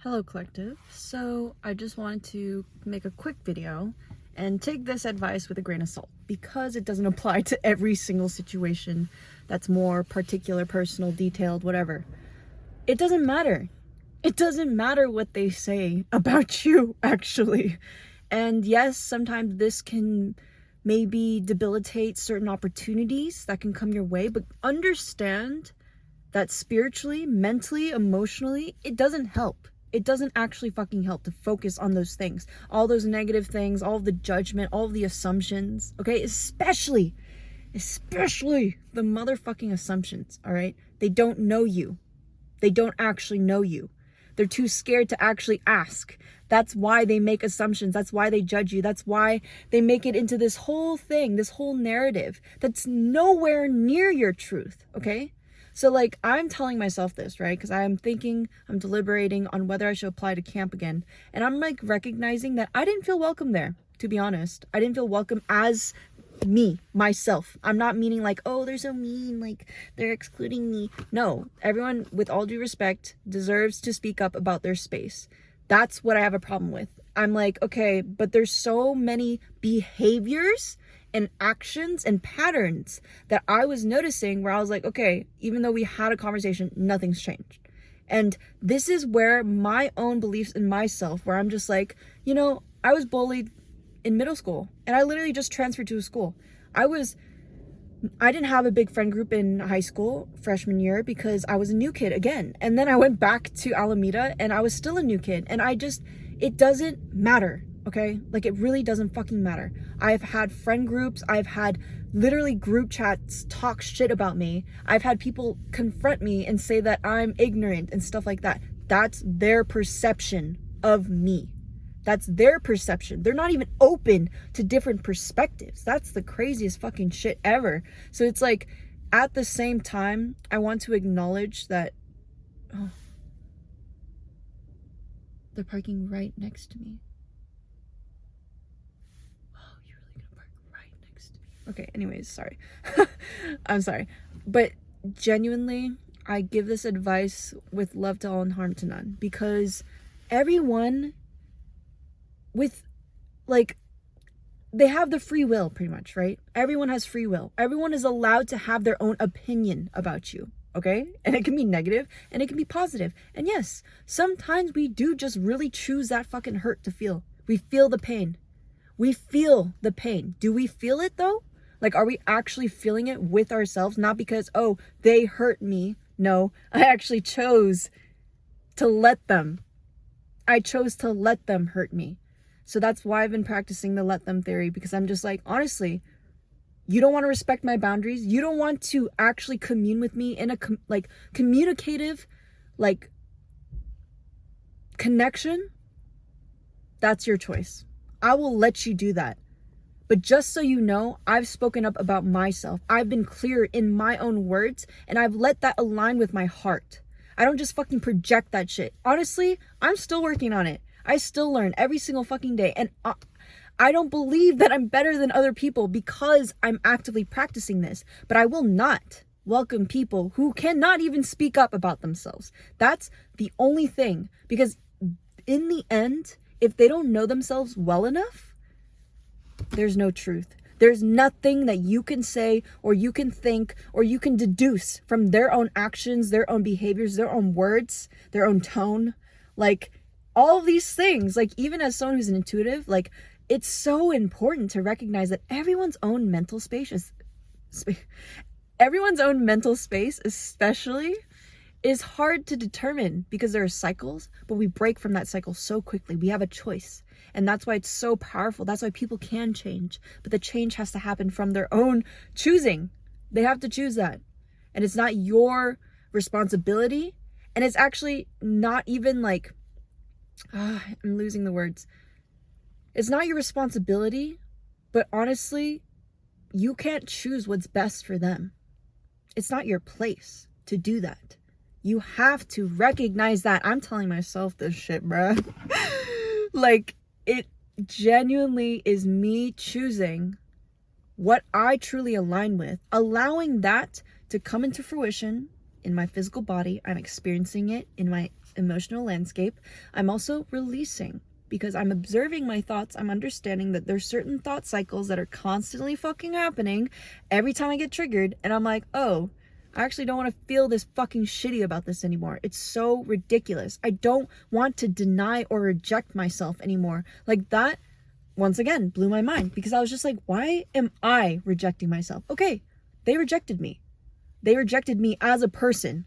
Hello collective. So I just wanted to make a quick video and take this advice with a grain of salt because it doesn't apply to every single situation that's more particular, personal, detailed, whatever. It doesn't matter. It doesn't matter what they say about you, actually. And yes, sometimes this can maybe debilitate certain opportunities that can come your way, but understand that spiritually, mentally, emotionally, it doesn't help. It doesn't actually fucking help to focus on those things. All those negative things, all of the judgment, all of the assumptions, okay? Especially the motherfucking assumptions, all right? They don't know you. They don't actually know you. They're too scared to actually ask. That's why they make assumptions. That's why they judge you. That's why they make it into this whole thing, this whole narrative that's nowhere near your truth, okay? So like, I'm telling myself this, right? Because I'm deliberating on whether I should apply to camp again. And I'm like recognizing that I didn't feel welcome there, to be honest. I didn't feel welcome as me, myself. I'm not meaning like, oh, they're so mean, like they're excluding me. No, everyone, with all due respect, deserves to speak up about their space. That's what I have a problem with. I'm like, okay, but there's so many behaviors and actions and patterns that I was noticing where I was like, okay, even though we had a conversation, nothing's changed. And this is where my own beliefs in myself, where I'm just like, you know, I was bullied in middle school and I literally just transferred to a school. I didn't have a big friend group in high school freshman year because I was a new kid again. And then I went back to Alameda and I was still a new kid. And it doesn't matter. Okay, like it really doesn't fucking matter. I've had friend groups, I've had literally group chats talk shit about me. I've had people confront me and say that I'm ignorant and stuff like that. That's their perception of me. That's their perception. They're not even open to different perspectives. That's the craziest fucking shit ever. So it's like, at the same time, I want to acknowledge that, oh, they're parking right next to me. Okay, anyways, sorry. I'm sorry. But genuinely, I give this advice with love to all and harm to none. Because everyone they have the free will, pretty much, right? Everyone has free will. Everyone is allowed to have their own opinion about you, okay? And it can be negative and it can be positive. And yes, sometimes we do just really choose that fucking hurt to feel. We feel the pain. We feel the pain. Do we feel it though? Like, are we actually feeling it with ourselves? Not because, oh, they hurt me. No, I actually chose to let them. I chose to let them hurt me. So that's why I've been practicing the let them theory, because I'm just like, honestly, you don't want to respect my boundaries. You don't want to actually commune with me in a communicative, connection. That's your choice. I will let you do that. But just so you know, I've spoken up about myself. I've been clear in my own words, and I've let that align with my heart. I don't just fucking project that shit. Honestly, I'm still working on it. I still learn every single fucking day. And I don't believe that I'm better than other people because I'm actively practicing this. But I will not welcome people who cannot even speak up about themselves. That's the only thing. Because in the end, if they don't know themselves well enough, there's no truth. There's nothing that you can say or you can think or you can deduce from their own actions, their own behaviors, their own words, their own tone. Like, all of these things, like, even as someone who's an intuitive, like, it's so important to recognize that everyone's own mental space especially, is hard to determine because there are cycles, but we break from that cycle so quickly. We have a choice. And that's why it's so powerful. That's why people can change. But the change has to happen from their own choosing. They have to choose that. And it's not your responsibility. And it's actually not even like, I'm losing the words. It's not your responsibility, but honestly, you can't choose what's best for them. It's not your place to do that. You have to recognize that. I'm telling myself this shit, bruh. Like, it genuinely is me choosing what I truly align with, allowing that to come into fruition in my physical body. I'm experiencing it in my emotional landscape. I'm also releasing because I'm observing my thoughts. I'm understanding that there's certain thought cycles that are constantly fucking happening every time I get triggered. And I'm like, oh, I actually don't want to feel this fucking shitty about this anymore. It's so ridiculous. I don't want to deny or reject myself anymore. Like that, once again, blew my mind because I was just like, why am I rejecting myself? Okay, they rejected me. They rejected me as a person.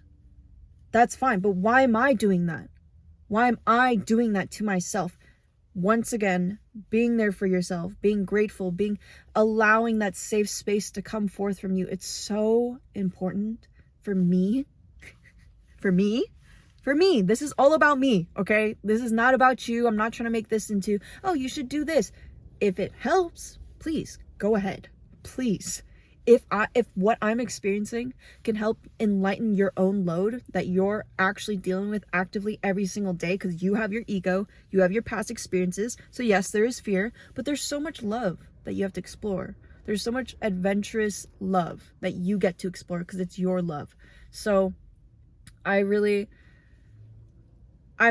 That's fine. But why am I doing that? Why am I doing that to myself? Once again, being there for yourself, being grateful, allowing that safe space to come forth from you. It's so important for me. For me. This is all about me, okay? This is not about you. I'm not trying to make this into, oh, you should do this. If it helps, please go ahead. Please. If what I'm experiencing can help enlighten your own load that you're actually dealing with actively every single day, because you have your ego, you have your past experiences. So yes, there is fear, but there's so much love that you have to explore. There's so much adventurous love that you get to explore because it's your love. So I'm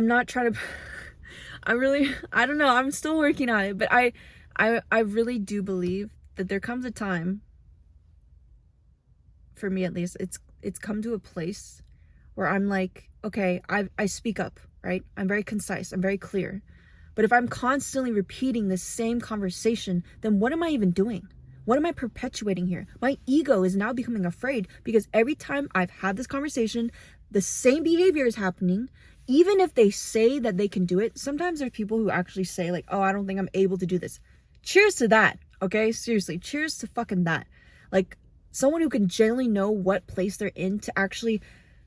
not trying to, I don't know, I'm still working on it, but I really do believe that there comes a time, for me at least, it's come to a place where I'm like, okay, I speak up, right? I'm very concise, I'm very clear. But if I'm constantly repeating the same conversation, then what am I even doing? What am I perpetuating here? My ego is now becoming afraid because every time I've had this conversation, the same behavior is happening. Even if they say that they can do it, sometimes there's people who actually say like, oh, I don't think I'm able to do this. Cheers to that, okay? Seriously, cheers to fucking that. Like, someone who can genuinely know what place they're in to actually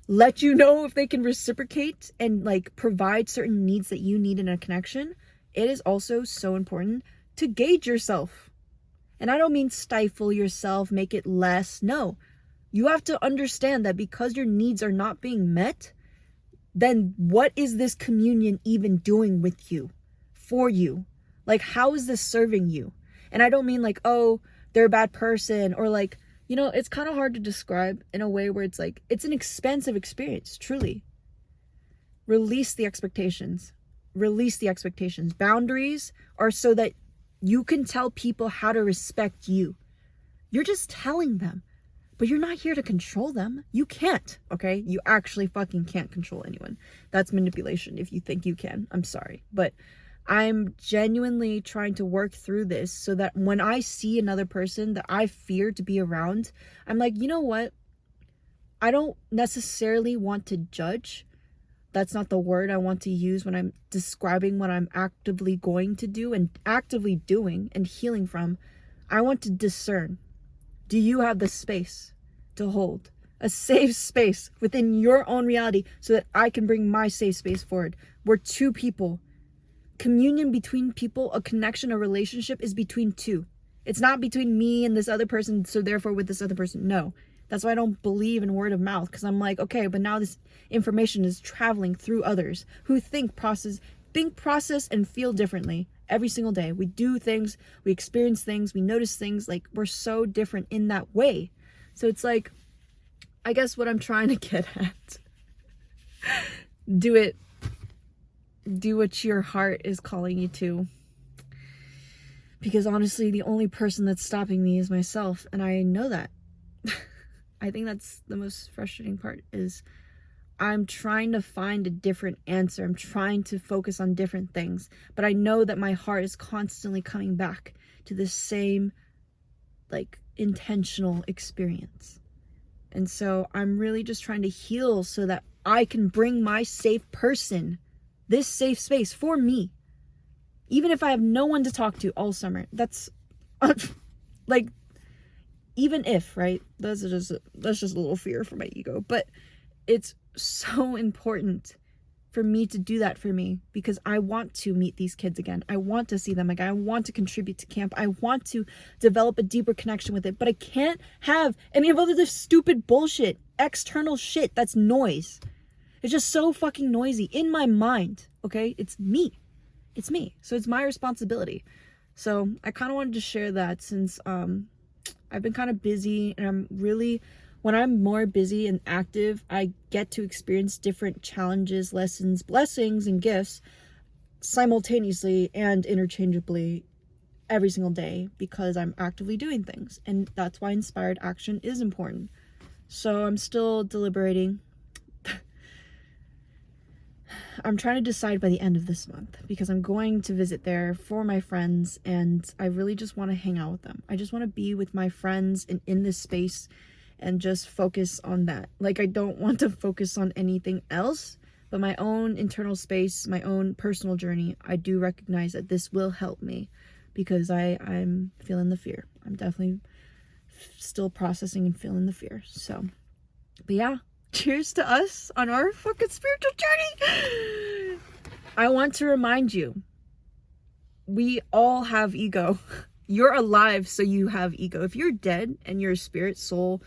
let you know if they can reciprocate and like provide certain needs that you need in a connection. It is also so important to gauge yourself. And I don't mean stifle yourself, make it less. No, you have to understand that because your needs are not being met, then what is this communion even doing with you, for you? Like, how is this serving you? And I don't mean like, oh, they're a bad person, or like, you know, it's kind of hard to describe in a way where it's like, it's an expansive experience, truly. Release the expectations. Release the expectations. Boundaries are so that you can tell people how to respect you. You're just telling them, but you're not here to control them. You can't, okay? You actually fucking can't control anyone. That's manipulation if you think you can. I'm sorry. But I'm genuinely trying to work through this so that when I see another person that I fear to be around, I'm like, you know what? I don't necessarily want to judge. That's not the word I want to use when I'm describing what I'm actively going to do and actively doing and healing from. I want to discern. Do you have the space to hold a safe space within your own reality so that I can bring my safe space forward? We're two people. Communion between people, a connection, a relationship is between two. It's not between me and this other person, so therefore with this other person. No. That's why I don't believe in word of mouth, because I'm like, okay, but now this information is traveling through others who think, process, and feel differently every single day. We do things, we experience things, we notice things, like we're so different in that way. So it's like, I guess what I'm trying to get at, do what your heart is calling you to. Because honestly, the only person that's stopping me is myself, and I know that. I think that's the most frustrating part, is I'm trying to find a different answer. I'm trying to focus on different things, but I know that my heart is constantly coming back to the same, like, intentional experience. And so I'm really just trying to heal so that I can bring my safe person, this safe space for me. Even if I have no one to talk to all summer, that's like, even if, right? That's just a little fear for my ego, but it's so important for me to do that for me, because I want to meet these kids again. I want to see them again. I want to contribute to camp. I want to develop a deeper connection with it, but I can't have any of all this stupid bullshit, external shit that's noise. It's just so fucking noisy in my mind, okay? It's me. It's me. So it's my responsibility. So I kind of wanted to share that, since I've been kind of busy and I'm really when I'm more busy and active, I get to experience different challenges, lessons, blessings, and gifts simultaneously and interchangeably every single day because I'm actively doing things. And that's why inspired action is important. So I'm still deliberating. I'm trying to decide by the end of this month because I'm going to visit there for my friends, and I really just want to hang out with them. I just want to be with my friends and in this space and just focus on that. Like, I don't want to focus on anything else but my own internal space, my own personal journey. I do recognize that this will help me because I'm feeling the fear. I'm definitely still processing and feeling the fear. So, but yeah, cheers to us on our fucking spiritual journey. I want to remind you, we all have ego. You're alive, so you have ego. If you're dead and you're a spirit, soul,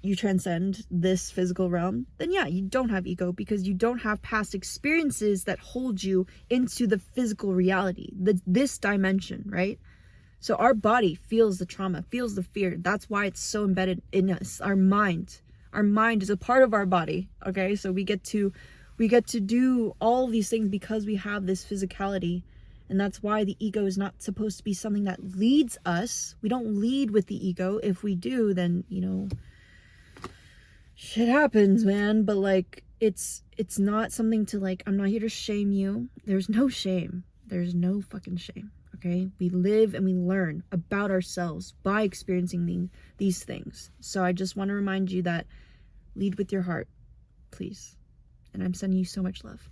you transcend this physical realm, then yeah, you don't have ego because you don't have past experiences that hold you into the physical reality, this dimension, right? So our body feels the trauma, feels the fear. That's why it's so embedded in us. Our mind is a part of our body, okay? So we get to do all these things because we have this physicality. And that's why the ego is not supposed to be something that leads us. We don't lead with the ego. If we do, then, you know, shit happens, man. But like, it's not something to like, I'm not here to shame you. There's no shame. There's no fucking shame. Okay, we live and we learn about ourselves by experiencing these things. So I just want to remind you that lead with your heart, please. And I'm sending you so much love.